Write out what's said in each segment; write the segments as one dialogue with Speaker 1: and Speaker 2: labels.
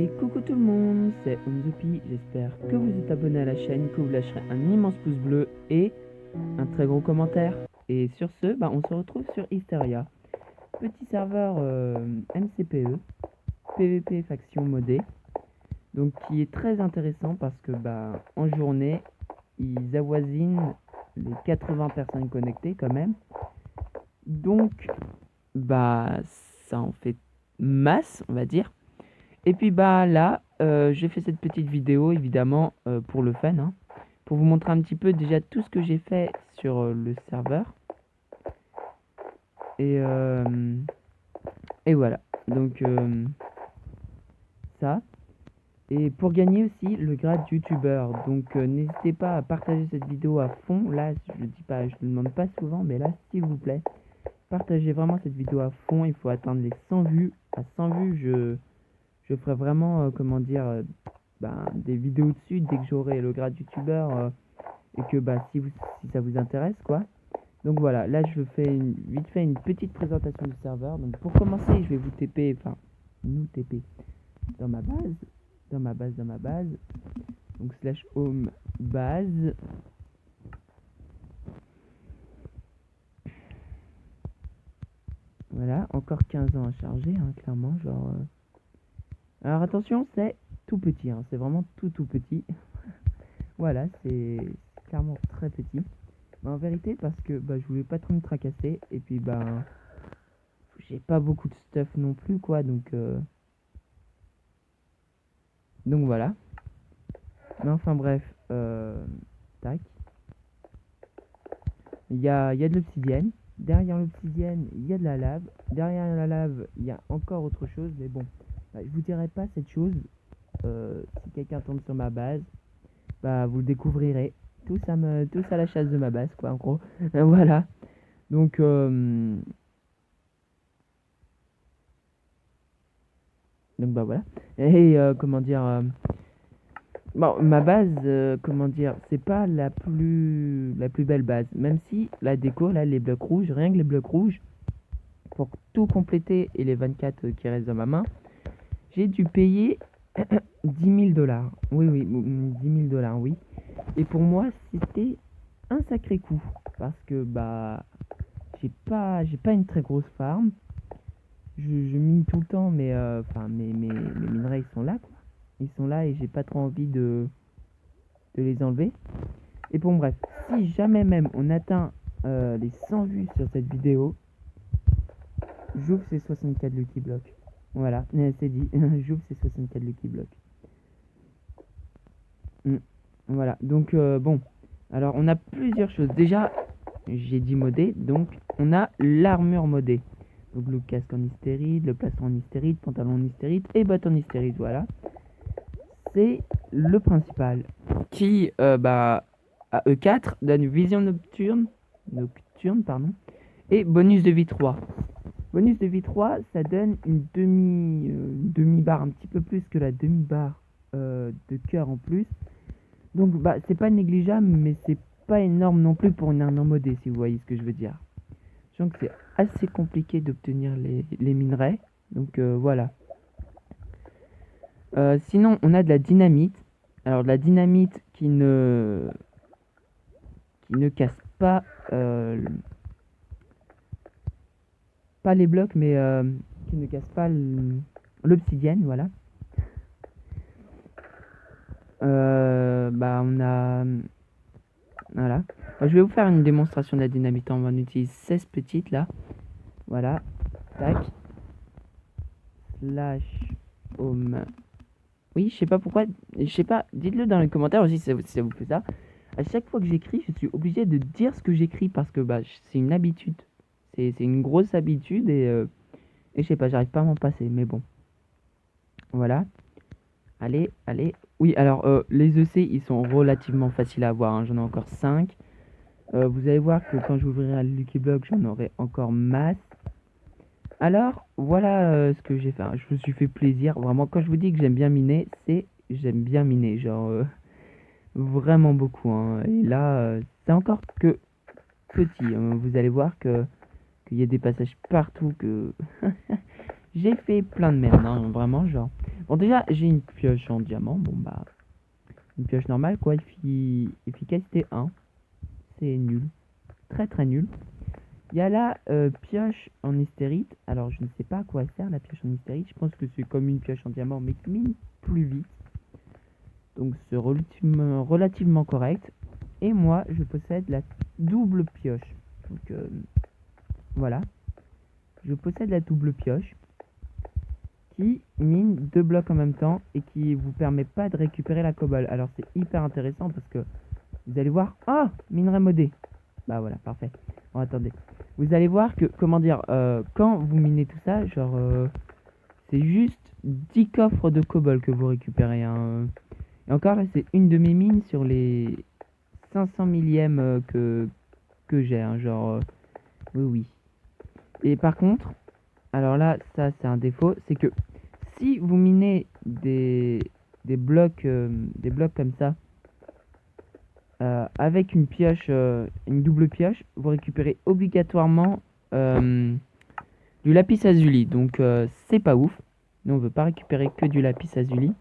Speaker 1: Et coucou tout le monde, c'est OnThePie, j'espère que vous êtes abonné à la chaîne, que vous lâcherez un immense pouce bleu et un très gros commentaire. Et sur ce, on se retrouve sur Hysteria, petit serveur MCPE, PVP faction modée, donc qui est très intéressant parce que en journée, ils avoisinent les 80 personnes connectées quand même. Donc ça en fait masse, on va dire. Et puis là, j'ai fait cette petite vidéo évidemment pour le fun, hein, pour vous montrer un petit peu déjà tout ce que j'ai fait sur le serveur. Et voilà, donc ça. Et pour gagner aussi le grade youtubeur, donc n'hésitez pas à partager cette vidéo à fond. Là, je dis pas, je ne demande pas souvent, mais là, s'il vous plaît, partagez vraiment cette vidéo à fond. Il faut atteindre les 100 vues. À 100 vues, je ferai vraiment, comment dire, des vidéos dessus dès que j'aurai le grade youtubeur et que si ça vous intéresse quoi. Donc voilà, là je fais vite fait une petite présentation du serveur. Donc pour commencer, je vais vous TP, enfin nous TP dans ma base. Donc slash home base. Voilà, encore 15 ans à charger, hein, clairement, genre. Alors attention, c'est tout petit, hein, c'est vraiment tout petit. Voilà, c'est clairement très petit. Mais en vérité, parce que je voulais pas trop me tracasser. Et puis j'ai pas beaucoup de stuff non plus, quoi. Donc voilà. Mais enfin bref, tac. Il y a de l'obsidienne. Derrière l'obsidienne, il y a de la lave. Derrière la lave, il y a encore autre chose. Mais bon, je vous dirai pas cette chose. Si quelqu'un tombe sur ma base, vous le découvrirez. Tous à la chasse de ma base, quoi, en gros. Voilà. Donc voilà. Et comment dire, ma base, comment dire, c'est pas la plus belle base. Même si la déco, là, les blocs rouges, rien que les blocs rouges, pour tout compléter et les 24 qui restent dans ma main, j'ai dû payer 10 000 $. Oui, 10 000 $, oui. Et pour moi, c'était un sacré coup. Parce que, j'ai pas une très grosse farm. Je mine tout le temps, mais mes minerais, ils sont là, quoi. Ils sont là et j'ai pas trop envie de les enlever. Et bon, bref, si jamais même on atteint les 100 vues sur cette vidéo, j'ouvre ces 64 Lucky Blocks. Voilà, c'est dit, j'ouvre ces 64 Lucky Blocks. Voilà, donc bon, alors on a plusieurs choses. Déjà, j'ai dit modé, donc on a l'armure modée. Donc le casque en hystérite, le plastron en hystérite, pantalon en hystérite et bottes en hystérite, voilà. C'est le principal qui, à E4, donne vision nocturne, pardon, et bonus de vie 3. Bonus de vie 3, ça donne une demi-barre, un petit peu plus que la demi-barre de cœur en plus. Donc c'est pas négligeable, mais c'est pas énorme non plus pour une arme modée, si vous voyez ce que je veux dire. Je sens que c'est assez compliqué d'obtenir les minerais, donc voilà. Sinon, on a de la dynamite. Alors, de la dynamite qui ne casse pas, pas les blocs, mais qui ne casse pas l'obsidienne, voilà. On a... Voilà. Je vais vous faire une démonstration de la dynamite. On va en utiliser 16 petites, là. Voilà. Tac. Slash home. Oui, je sais pas pourquoi, je sais pas, dites-le dans les commentaires aussi si ça vous fait ça. À chaque fois que j'écris, je suis obligé de dire ce que j'écris parce que c'est une habitude. C'est une grosse habitude et je sais pas, j'arrive pas à m'en passer, mais bon. Voilà. Allez. Oui, alors les EC, ils sont relativement faciles à avoir, hein. J'en ai encore 5. Vous allez voir que quand j'ouvrirai le Lucky Block, j'en aurai encore masse. Alors, voilà ce que j'ai fait. Je me suis fait plaisir. Vraiment, quand je vous dis que j'aime bien miner, j'aime bien miner. Genre, vraiment beaucoup, hein. Et là, c'est encore que petit. Vous allez voir qu'il y a des passages partout que j'ai fait plein de merde, hein, vraiment, genre. Bon, déjà, j'ai une pioche en diamant. Bon, bah, une pioche normale, quoi. Efficacité 1. C'est nul. Très, très nul. Il y a la pioche en hystérite. Alors, je ne sais pas à quoi sert la pioche en hystérite. Je pense que c'est comme une pioche en diamant, mais qui mine plus vite. Donc, c'est relativement correct. Et moi, je possède la double pioche. Donc, voilà. Je possède la double pioche qui mine 2 blocs en même temps et qui vous permet pas de récupérer la cobble. Alors, c'est hyper intéressant parce que vous allez voir... Ah, minerai modé. Bah voilà, parfait. Bon, attendez. Vous allez voir que, comment dire, quand vous minez tout ça, genre, c'est juste 10 coffres de cobble que vous récupérez. Hein. Et encore là, c'est une de mes mines sur les 500 millièmes que j'ai. Hein, genre, oui, oui. Et par contre, alors là, ça c'est un défaut, c'est que si vous minez des blocs comme ça, avec une pioche, une double pioche, vous récupérez obligatoirement du lapis lazuli. Donc c'est pas ouf. Nous on veut pas récupérer que du lapis lazuli.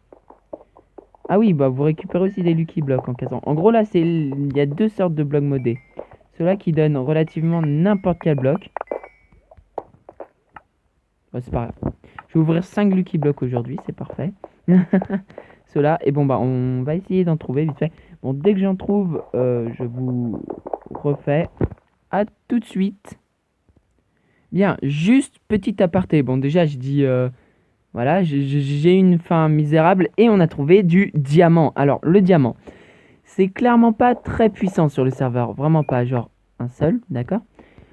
Speaker 1: Ah oui, bah vous récupérez aussi des lucky blocks en cassant. En gros là, il y a deux sortes de blocs modés. Ceux-là qui donnent relativement n'importe quel bloc. Ouais, c'est pas grave. Je vais ouvrir 5 lucky blocks aujourd'hui, c'est parfait. Ceux-là, et bon bah on va essayer d'en trouver vite fait. Bon, dès que j'en trouve, je vous refais. À tout de suite. Bien, juste petit aparté. Bon, déjà, je dis, voilà, j'ai une faim misérable et on a trouvé du diamant. Alors, le diamant, c'est clairement pas très puissant sur le serveur. Vraiment pas, genre un seul, d'accord?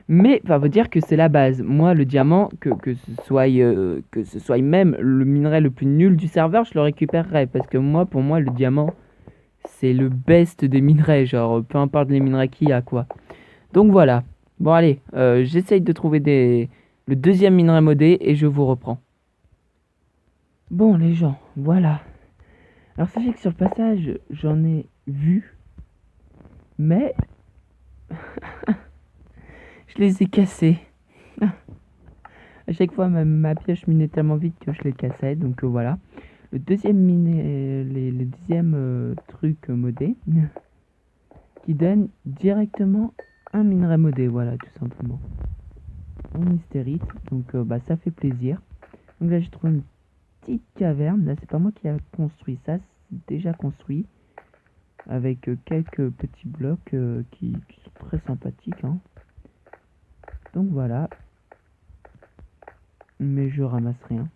Speaker 1: Mais ça veut dire que c'est la base. Moi, le diamant, que ce soit même le minerai le plus nul du serveur, je le récupérerai. Parce que moi, pour moi, le diamant, c'est le best des minerais. Genre, peu importe les minerais qu'il y a, quoi. Donc voilà. Bon allez, j'essaye de trouver le deuxième minerai modé et je vous reprends. Bon les gens, voilà. Alors sachez que sur le passage, j'en ai vu, mais je les ai cassés. À chaque fois, ma pioche minait tellement vite que je les cassais, donc voilà. Le deuxième le deuxième truc modé qui donne directement un minerai modé, voilà, tout simplement. En hystérite, donc bah ça fait plaisir. Donc là j'ai trouvé une petite caverne. Là, c'est pas moi qui a construit ça, c'est déjà construit avec quelques petits blocs qui sont très sympathiques. Hein. Donc voilà. Mais je ramasse rien.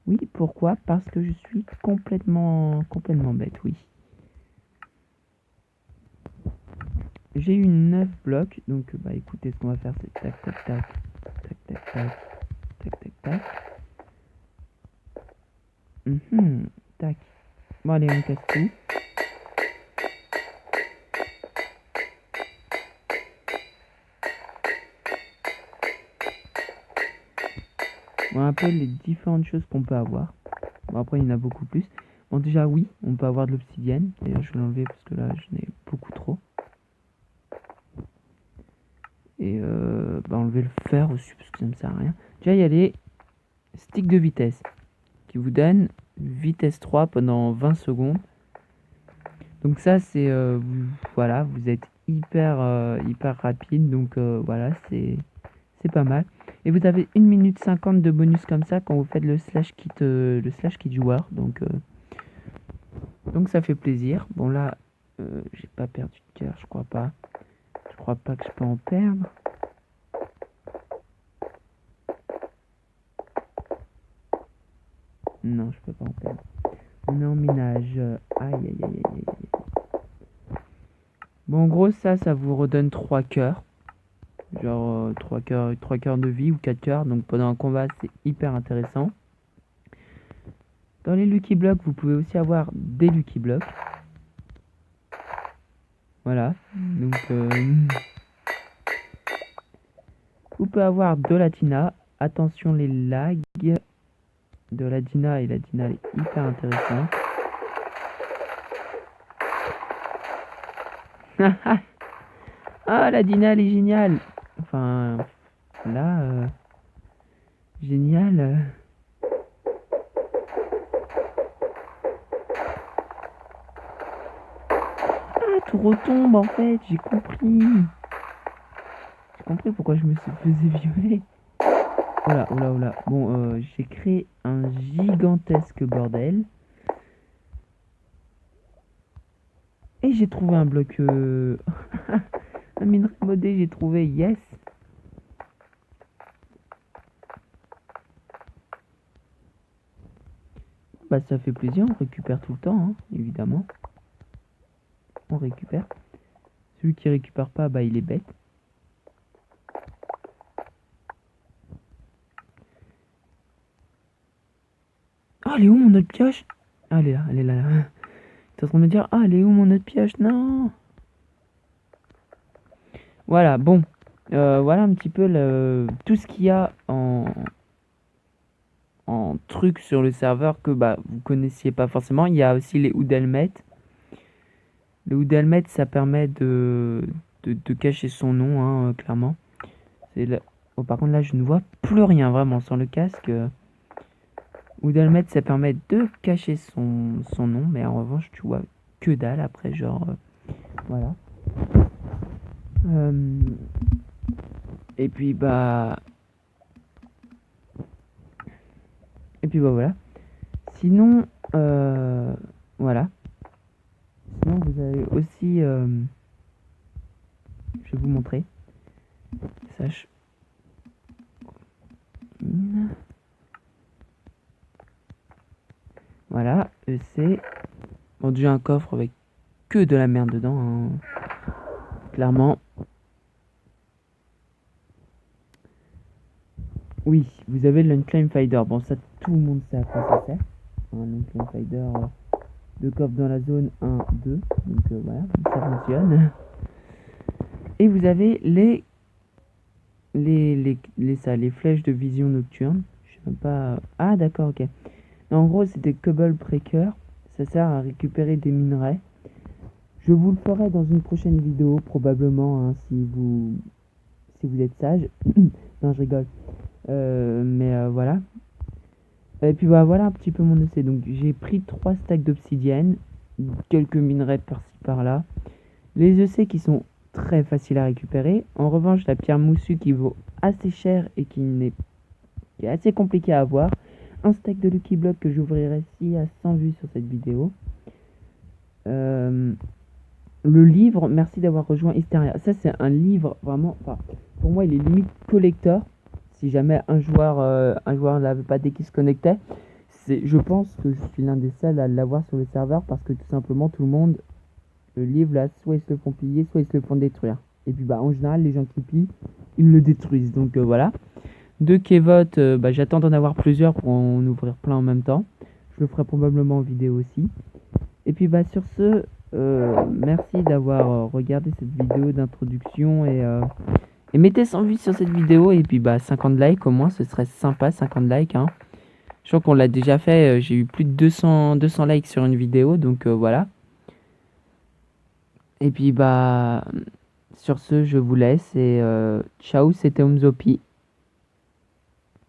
Speaker 1: Oui, pourquoi? Parce que je suis complètement bête, oui. J'ai eu 9 blocs, donc bah écoutez, ce qu'on va faire, c'est tac, tac, tac, tac, tac, tac, tac, tac, tac. Tac. Bon, allez, on casse tout. Bon, un peu les différentes choses qu'on peut avoir. Bon, après, il y en a beaucoup plus. Bon, déjà, oui, on peut avoir de l'obsidienne. D'ailleurs, je vais l'enlever parce que là, j'en ai beaucoup trop. Et bah, enlever le fer aussi parce que ça ne me sert à rien. Déjà, il y a les sticks de vitesse qui vous donnent vitesse 3 pendant 20 secondes. Donc ça, c'est... voilà, vous êtes hyper rapide. Donc voilà, c'est pas mal. Et vous avez 1 minute 50 de bonus comme ça quand vous faites le slash kit joueur. Donc ça fait plaisir. Bon là, j'ai pas perdu de cœur, je crois pas. Je crois pas que je peux en perdre. Non, je peux pas en perdre. On est en minage. Aïe, aïe, aïe, aïe, aïe. Bon, en gros, ça vous redonne 3 cœurs. Genre 3 cœurs de vie ou 4 cœurs. Donc pendant un combat, c'est hyper intéressant. Dans les Lucky Blocks, vous pouvez aussi avoir des Lucky Blocks. Voilà. Donc, vous pouvez avoir de la Tina. Attention les lags. De la Dina, et la Dina elle est hyper intéressante. Ah, la Dina elle est géniale. Enfin, là, génial. retombe en fait, j'ai compris. J'ai compris pourquoi je me faisais violer. Oh là, oh là, oh là. Bon, j'ai créé un gigantesque bordel. Et j'ai trouvé un bloc... un minerai modé, j'ai trouvé, yes. Bah ça fait plaisir, on récupère tout le temps, hein, évidemment. On récupère. Celui qui récupère pas, bah il est bête. Ah, elle est où mon autre pioche? Ah, elle est là, elle est là. T'es en train de me dire, ah, elle est où mon autre pioche? Non. Voilà, bon. Voilà un petit peu tout ce qu'il y a en truc sur le serveur que bah vous connaissiez pas forcément. Il y a aussi les Houdhelmet. Le Houdhelmet, ça permet de cacher son nom, hein, clairement. Oh, par contre, là, je ne vois plus rien, vraiment, sans le casque. Houdhelmet, ça permet de cacher son nom, mais en revanche, tu vois que dalle après, genre... voilà. Et puis, bah... Et puis, bah, voilà. Sinon, voilà. Sinon, vous avez aussi... je vais vous montrer. Sache... Voilà, c'est... Bon, déjà un coffre avec que de la merde dedans, hein. Clairement. Oui, vous avez le Unclaim Finder. Bon, ça, tout le monde sait à quoi ça sert. Un Unclaim Finder de coffre dans la zone 1, 2. Donc voilà, ça fonctionne. Et vous avez les flèches de vision nocturne. Je sais même pas... Ah, d'accord, ok. En gros, c'est des Cobble Breakers. Ça sert à récupérer des minerais. Je vous le ferai dans une prochaine vidéo, probablement, hein, si vous êtes sage. Non, je rigole. Mais voilà. Et puis bah voilà un petit peu mon essai. Donc j'ai pris 3 stacks d'obsidienne, quelques minerais par-ci par-là. Les EC qui sont très faciles à récupérer. En revanche, la pierre moussue qui vaut assez cher et qui est assez compliqué à avoir. Un stack de Lucky Block que j'ouvrirai s'il y a 100 vues sur cette vidéo. Le livre, merci d'avoir rejoint Hysteria. Ça c'est un livre vraiment, enfin, pour moi il est limite collector. Si jamais un joueur n'avait pas dès qu'il se connectait, je pense que je suis l'un des seuls à l'avoir sur le serveur parce que tout simplement tout le monde, le livre là, soit ils se le font piller, soit ils se le font détruire. Et puis bah en général les gens qui pillent, ils le détruisent. Donc voilà. De Kevot, bah, j'attends d'en avoir plusieurs pour en ouvrir plein en même temps. Je le ferai probablement en vidéo aussi. Et puis bah sur ce, merci d'avoir regardé cette vidéo d'introduction et mettez 100 vues sur cette vidéo et puis bah 50 likes au moins, ce serait sympa, 50 likes, hein. Je crois qu'on l'a déjà fait, j'ai eu plus de 200 likes sur une vidéo, donc voilà. Et puis bah sur ce, je vous laisse et ciao, c'était Omzopi.